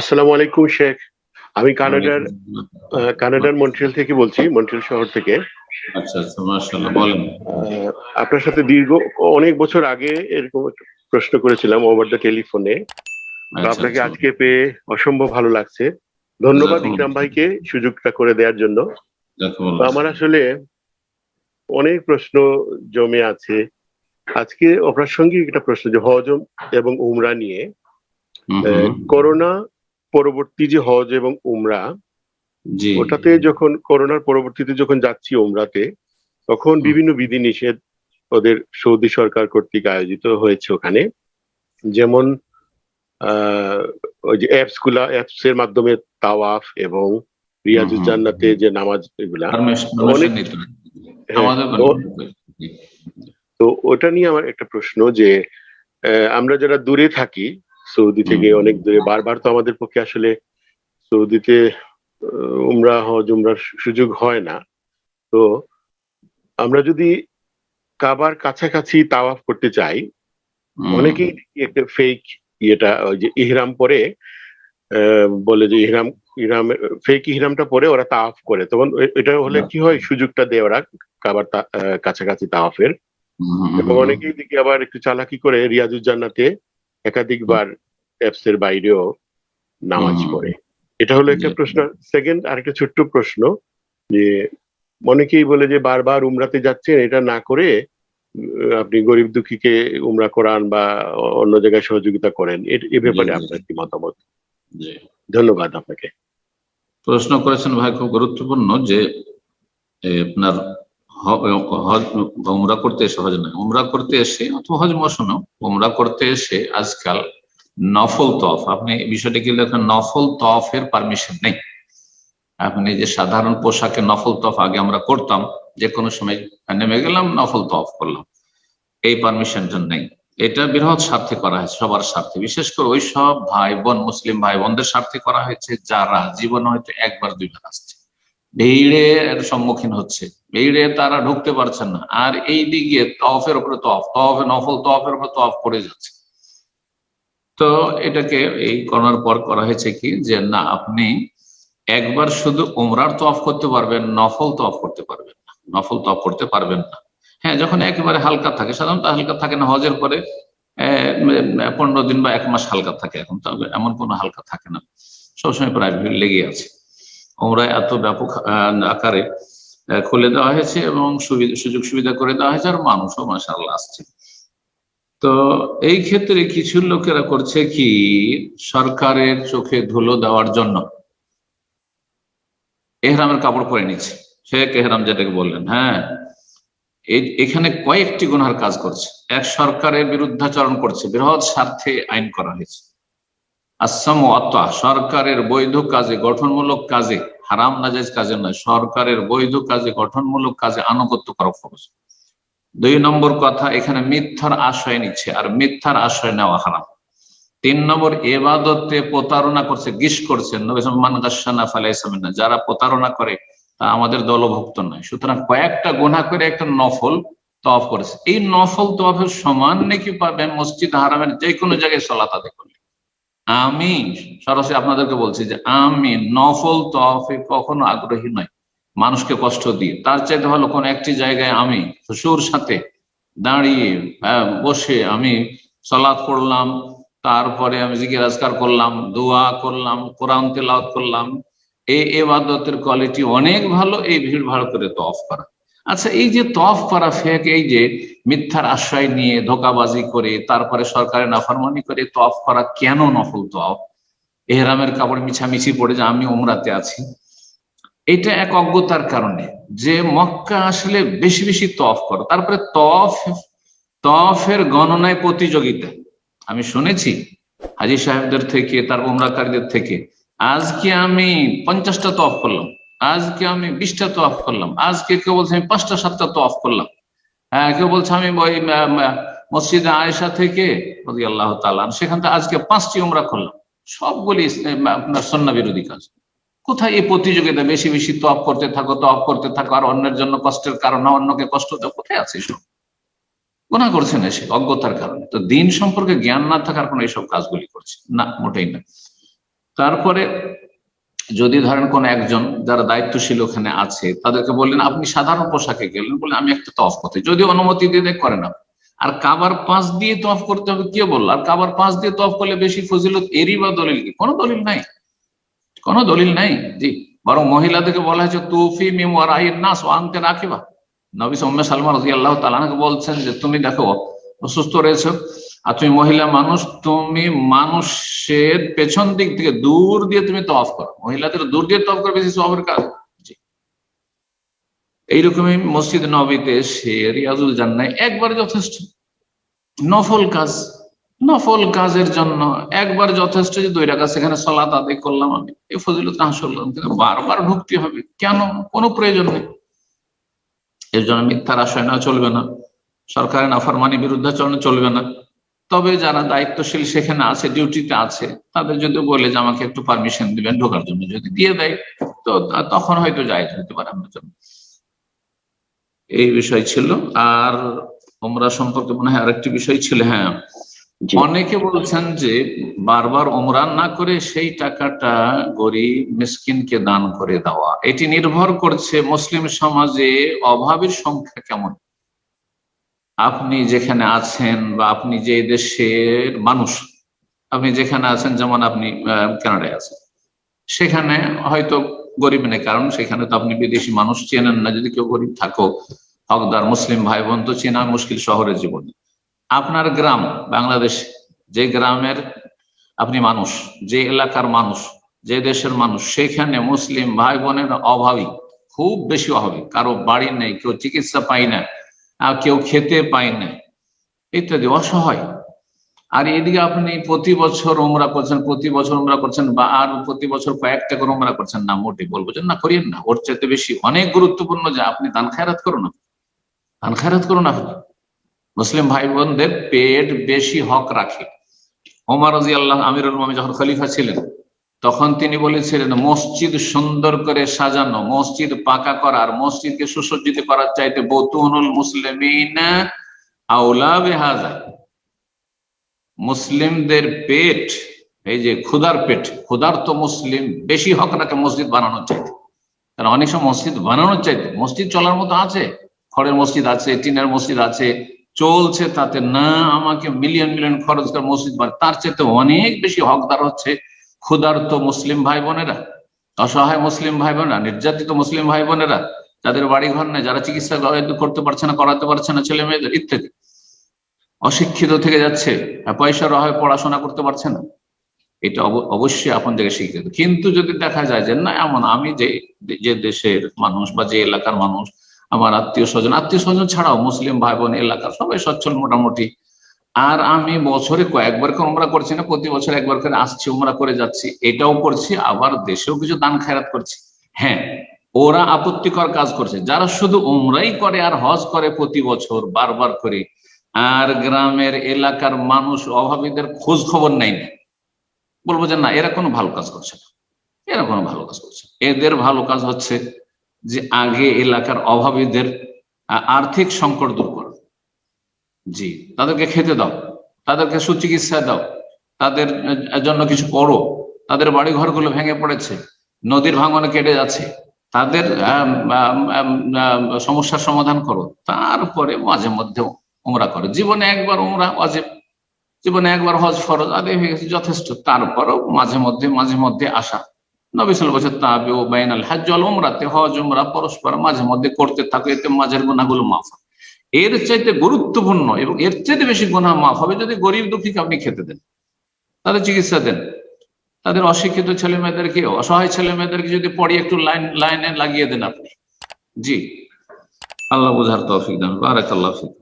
আসসালামু আলাইকুম শেখ। আমি কানাডার ওয়ালাইকুম কানাডার আসসালাম। মন্ট্রিয়াল থেকে বলছি, মন্ট্রিয়াল শহর থেকে। আচ্ছা আচ্ছা, মাশাআল্লাহ, বলেন। আহ, আপনার সাথে অনেক বছর আগে এরকম একটা প্রশ্ন করেছিলাম ওভার দ্য টেলিফোনে। তো আচ্ছা আপনাকে আচ্ছা, আজকে পেয়ে অসম্ভব ভালো লাগছে। ধন্যবাদ ইকরাম জাযাকুমুল্লাহ। ভাইকে সুযোগটা করে দেওয়ার জন্য। তো জাযাকুমুল্লাহ। আমার আসলে অনেক প্রশ্ন জমে আছে। আজকে অপ্রাসঙ্গিক একটা প্রশ্ন, যে হজ এবং উমরা নিয়ে। হুম হুম। করোনা পরবর্তী যে হজ এবং উমরা, জি। ওটাতে যখন করোনার পরবর্তীতে যখন যাচ্ছি উমরাতে, তখন হুম, বিভিন্ন বিধিনিষেধ ওদের সৌদি সরকার কর্তৃক আয়োজিত হয়েছে ওখানে। যেমন আহ ওই যে অ্যাপস এর মাধ্যমে তাওয়াফ এবং হুম, রিয়াজুজ হুম। জান্নাতে যে নামাজ, এগুলা পারমিশন অনেক। নিতে হবে। হ্যাঁ। আমাদের তো জি। তো ওটা নিয়ে আমার একটা প্রশ্ন, যে আমরা যারা দূরে থাকি, সৌদি হুম, থেকে অনেক দূরে, বারবার তো আমাদের পক্ষে আসলে সৌদিতে উমরা হজ উমরার সুযোগ হয় না। তো আমরা যদি কাবার কাছাকাছি তাওয়াফ করতে চাই, হুম। অনেকেই দেখি একটা ফেক ইয়েটা, ওই যে ইহরাম পরে বলে যে ইহরাম ফেক ইহরামটা পরে ওরা তাওয়াফ করে, তখন এটা হলে কি হয়, সুযোগটা দেয় ওরা কাবার কাছাকাছি তাওয়াফের। হুম, এবং হুম, অনেকেই দেখি আবার একটু চালাকি করে রিয়াজুজ জান্নাতে একাধিকবার অ্যাপস এর বাইরেও নামাজ হুম, পড়ে। এটা হলো জি। একটা প্রশ্ন। সেকেন্ড, আরেকটা ছোট্ট প্রশ্ন, যে অনেকেই বলে যে বারবার উমরাতে যাচ্ছেন, এটা না করে আপনি গরিব দুঃখীকে উমরা করান বা অন্য জায়গায় সহযোগিতা করেন। এ জি ব্যাপারে জি আপনার কি মতামত? জি। ধন্যবাদ আপনাকে। প্রশ্ন করেছেন ভাই, খুব গুরুত্বপূর্ণ যে আপনার হজ উমরা করতে এসে, হজ নয় উমরা করতে এসে অথবা হজ মৌসুমে উমরা করতে এসে আজকাল নফল তওয়াফ, আপনি এই বিষয়টা কি লেখেন, নফল তওয়াফের পারমিশন নেই। আপনি যে সাধারণ পোশাকে নফল তওয়াফ আগে আমরা করতাম, যে কোনো সময় নেমে গেলাম নফল তওয়াফ করলাম, এই পারমিশনটা নেই। এটা বৃহৎ স্বার্থে করা হয়েছে, সবার স্বার্থে, বিশেষ করে ওই সব ভাই বোন, মুসলিম ভাই বোনদের স্বার্থে করা হয়েছে যারা জীবনে হয়তো একবার দুইবার আসছে, ভিড়ের সম্মুখীন হচ্ছে, ভিড়ে তারা ঢুকতে পারছেন না, আর এই দিকে তওয়াফের উপরে তওয়াফ, তওয়াফে নফল তওয়াফের উপরে তওয়াফ করে যাচ্ছে। তো এটাকে এই করার পর করা হয়েছে কি, যে না, আপনি একবার শুধু উমরার তওয়াফ করতে পারবেন, নফল তওয়াফ করতে পারবেন না, নফল তওয়াফ করতে পারবেন না। হ্যাঁ, যখন একেবারে হালকা থাকে, সাধারণত হালকা থাকে না, হজের পরে 15 দিন বা 1 মাস হালকা থাকে, এখন তো এমন কোনো হালকা থাকে না, সবসময় প্রায় ভিড় লেগে আছে। উমরায় এত ব্যাপক আকারে খুলে দেওয়া হয়েছে এবং সুযোগ সুবিধা করে দেওয়া হয়েছে, আর মানুষও মাশাআল্লাহ আসছে। তো এই ক্ষেত্রে কিছু লোকেরা করছে কি, সরকারের চোখে ধুলো দেওয়ার জন্য এহরামের কাপড় পরে নিচ্ছে, শেখ এহরাম যেটাকে বললেন। হ্যাঁ, এখানে কয়েকটি গুনহার কাজ করছে। এক, সরকারের বিরুদ্ধাচরণ করছে, বৃহৎ স্বার্থে আইন করা হয়েছে। আসাম আত্মা, সরকারের বৈধ কাজে, গঠনমূলক কাজে, হারাম নাজাইজ কাজে নয়, সরকারের বৈধ কাজে, গঠনমূলক কাজে আনুগত্য করা ফরজ। 2 নম্বর কথা, এখানে মিথ্যার আশ্রয় নিচ্ছে, আর মিথ্যার আশ্রয় নেওয়া হারাম। 3 নম্বর, এবাদতে প্রতারণা করছে, গিস করছে, মান গাশানা ফালাইসা মিন্না, যারা প্রতারণা করে তা আমাদের দলভুক্ত নয়। সুতরাং কয়েকটা গুনাহ করে একটা নফল তওয়াফ করেছে। এই নফল তওয়াফের সমান নাকি পাবেন মসজিদ হারামের যে কোনো জায়গায় সালাত আদায় করলে। আমি সরাসরি আপনাদেরকে বলছি যে আমি নফল তওয়াফে কখনো আগ্রহী নই, মানুষকে কষ্ট দিয়ে। তার চাইতে ভালো কোন একটি জায়গায় আমি খুশুর সাথে দাঁড়িয়ে বসে আমি সালাত পড়লাম, তারপরে আমি জিকির আজকার করলাম, দোয়া করলাম, কোরআন তেলাওয়াত করলাম। এই ইবাদতের কোয়ালিটি অনেক ভালো এই ভিড় ভাড় করে তওয়াফ করা। আচ্ছা, এই যে তওয়াফ করা ফেক, এই যে মিথ্যার আশ্রয় নিয়ে ধোঁকাবাজি করে তারপরে সরকারের নাফরমানি করে তওয়াফ করা, কেন নফল তওয়াফ? এহরামের কাপড় মিছামিছি পড়ে যে আমি উমরাতে আছি, এটা এক অজ্ঞতার কারণে। যে মক্কা আসলে বেশি বেশি তওয়াফ করো, তারপরে তওয়াফের গণনায় প্রতিযোগিতা। আমি শুনেছি হাজী সাহেবদের থেকে, তার উমরাকারীদের থেকে, আজকে আমি 50টা তওয়াফ করলাম, আজকে আমি 20টা তওয়াফ করলাম, আজকে কেউ বলছে আমি 5টা 7টা তওয়াফ করলাম। হ্যাঁ, কেউ বলছে আমি ওই মসজিদে আয়েশা থেকে রাদিয়াল্লাহু তাআলা সেখান থেকে আজকে 5টি উমরা করলাম। সবগুলি আপনার সুন্নাহ বিরোধী কাজ। কোথায় এই প্রতিযোগিতা? বেশি বেশি তওয়াফ করতে থাকো, তওয়াফ করতে থাকো, আর অন্যের জন্য কষ্টের কারণ, অন্যকে কষ্ট দাও, কোথায় আছে এসব? গুনাহ করছেন এসে অজ্ঞতার কারণে। তো দিন সম্পর্কে জ্ঞান না থাকার কোনো এইসব কাজগুলি করছে না, মোটেই না। তারপরে যদি ধরেন কোন একজন যারা দায়িত্বশীল ওখানে আছে তাদেরকে বললেন আপনি সাধারণ পোশাকে গেলেন, বললেন আমি একটা তওয়াফ করতে, যদি অনুমতি দিয়ে করেন আপনি। আর কাবার পাশ দিয়ে তওয়াফ করতে হবে কে বললো? আর কাবার পাশ দিয়ে তওয়াফ করলে বেশি ফজিলত, এরই বা দলিল কি? কোনো দলিল নাই, কোনো দলিল নাই। জি, বরং মহিলাদেরকে বলা হয়েছে তুফি মিন ওয়ারাইন নাস ওয়া আনতা রাকিবা। নবী উম্মে সালমা রাদিয়াল্লাহু তাআলা আনহা বলছেন যে তুমি দেখো অসুস্থ রয়েছে আর তুমি মহিলা মানুষ, তুমি মানুষের পেছন দিক থেকে দূর দিয়ে তুমি তওয়াফ করো, মহিলাদের দূর দিয়ে তওয়াফ করে বেশি সওয়াবের কাজ। এইরকমই মসজিদ নববীতে এসে রিয়াজুল জান্নাহ একবার যথেষ্ট, নফল কাজ, নফল কাজের জন্য একবার যথেষ্ট। যে 2 রাকাত সেখানে সালাত আদায় করলাম আমি, এই ফজিলত হাসিল করলাম, কিন্তু বারবার ঢুকতে হবে কেন? কোনো প্রয়োজন নেই। এর জন্য মিথ্যার আশ্রয় নেওয়া চলবে না, সরকারের নাফরমানি বিরুদ্ধাচরণ চলবে না। তবে যারা দায়িত্বশীল সেখানে আছে, ডিউটিতে আছে, তাদের যদি বলে যে আমাকে একটু পারমিশন দিবেন ঢোকার জন্য, যদি দিয়ে দেয় তো তখন হয়তো জায়েজ হতে পারে আমার জন্য। এই বিষয় ছিল। আর ওমরা সম্পর্কে মনে হয় আরেকটি বিষয় ছিল, হ্যাঁ, অনেকে বলছেন যে বারবার ওমরা না করে সেই টাকাটা গরিব মিসকিনকে দান করে দেওয়া। এটি নির্ভর করছে মুসলিম সমাজে অভাবের সংখ্যা কেমন। আপনি যেখানে আছেন বা আপনি যে দেশের মানুষ, আপনি যেখানে আছেন, যেমন আপনি কানাডায় আছেন, সেখানে হয়তো গরিব নেই, কারণ সেখানে তো আপনি বিদেশি মানুষ চেনেন না। যদি কেউ গরিব থাকো, হকদার মুসলিম ভাই বোন তো চেনা মুশকিল শহরের জীবনে। আপনার গ্রাম বাংলাদেশ, যে গ্রামের আপনি মানুষ, যে এলাকার মানুষ, যে দেশের মানুষ, সেখানে মুসলিম ভাই বোনের অভাবী, খুব বেশি অভাবী, কারো বাড়ি নেই, কেউ চিকিৎসা পায় না, কেউ খেতে পায় না, ইত্যাদি, অসহায়। আর এদিকে আপনি প্রতি বছর উমরা করছেন, প্রতি বছর উমরা করছেন, বা আর প্রতি বছর কয়েকটা করে উমরা করছেন না, মোটে বলবো যে না, করিয়েন না। ওর চাইতে বেশি অনেক গুরুত্বপূর্ণ যে আপনি দান খায়রাত করুন, দান খায়রাত করুন। আপনি মুসলিম ভাই বোনদের পেট বেশি হক রাখে। ওমর রাদিয়াল্লাহু আমিরুল মুমিনিন যখন খলিফা ছিলেন, তখন তিনি বলেছিলেন মসজিদ সুন্দর করে সাজানো, মসজিদ পাকা করা, আর মসজিদকে সুসজ্জিত করার চাইতে বুতুনুল মুসলিমিন আওলা বিহাযা, মুসলিমদের পেট, এই যে ক্ষুধার পেট, ক্ষুধার্ত মুসলিম বেশি হক রাখে মসজিদ বানানোর চাইতে। কারণ অনেক সময় মসজিদ বানানোর চাইতে, মসজিদ চলার মতো আছে, খড়ের মসজিদ আছে, টিনের মসজিদ আছে, চলছে, তাতে না আমাকে মিলিয়ন মিলিয়ন খরচ করে মসজিদ বানায়, তার চাইতে অনেক বেশি হকদার হচ্ছে ক্ষুধার্ত মুসলিম ভাই বোনেরা, অসহায় মুসলিম ভাই বোনেরা, নির্যাতিত মুসলিম ভাই বোনেরা, যাদের বাড়ি ঘর নেই, যারা চিকিৎসা করতে পারছে না, করাতে পারছে না ছেলে মেয়েদের, ইত্যাদি, অশিক্ষিত থেকে যাচ্ছে, পয়সার অভাবে পড়াশোনা করতে পারছে না। এটা অবশ্যই আপনাদেরকে শিখতে হবে। কিন্তু যদি দেখা যায় যে না, এমন আমি যে দেশের মানুষ বা যে এলাকার মানুষ, আমার আত্মীয় স্বজন ছাড়াও মুসলিম ভাই বোন এলাকার সবাই সচ্ছল মোটামুটি, আর আমি বছরে কয়েকবার করে উমরা করছি না, প্রতি বছর একবার করে আসছি, উমরা করে যাচ্ছি, এটাও করছি, আবার দেশেও কিছু দান খায়রাত করছি। হ্যাঁ, ওরা আপত্তিকর কাজ করছে যারা শুধু উমরাই করে আর হজ করে প্রতি বছর বারবার করে, আর গ্রামের এলাকার মানুষ অভাবীদের খোঁজ খবর নেয় না। বলবো যে না, এরা কোনো ভালো কাজ করছে না, এরা কোনো ভালো কাজ করছে। এদের ভালো কাজ হচ্ছে যে আগে এলাকার অভাবীদের আর্থিক সংকট দূর করো, জি, তাদেরকে খেতে দাও, তাদেরকে সুচিকিৎসা দাও, তাদের জন্য কিছু করো, তাদের বাড়ি ঘরগুলো ভেঙে পড়েছে, নদীর ভাঙনে কেটে যাচ্ছে, তাদের সমস্যার সমাধান করো। তারপরে মাঝে মধ্যে উমরা করো। জীবনে একবার উমরা ওয়াজিব, জীবনে একবার হজ ফরজ, আদায় হয়ে গেছে, যথেষ্ট। তারপরও মাঝে মধ্যে আসা। নবী সাল্লাল্লাহু আলাইহি ওয়াসাল্লাম বলেছেন তাবিউ বাইনাল হজ্জ ওয়াল উমরাতে, হজ উমরা পরস্পর মাঝে মধ্যে করতে থাকো, এতে মাঝের গুনাহগুলো মাফ হয়। এর চাইতে গুরুত্বপূর্ণ এবং এর চাইতে বেশি গুনাহ মাফ হবে যদি গরিব দুঃখীকে আপনি খেতে দেন, তাদের চিকিৎসা দেন, তাদের অশিক্ষিত ছেলে মেয়েদেরকে, অসহায় ছেলে মেয়েদেরকে যদি পড়িয়ে একটু লাইনে লাগিয়ে দেন আপনি। জি, আল্লাহ বুঝার তৌফিক দান। বারাকাল্লাহু ফিক।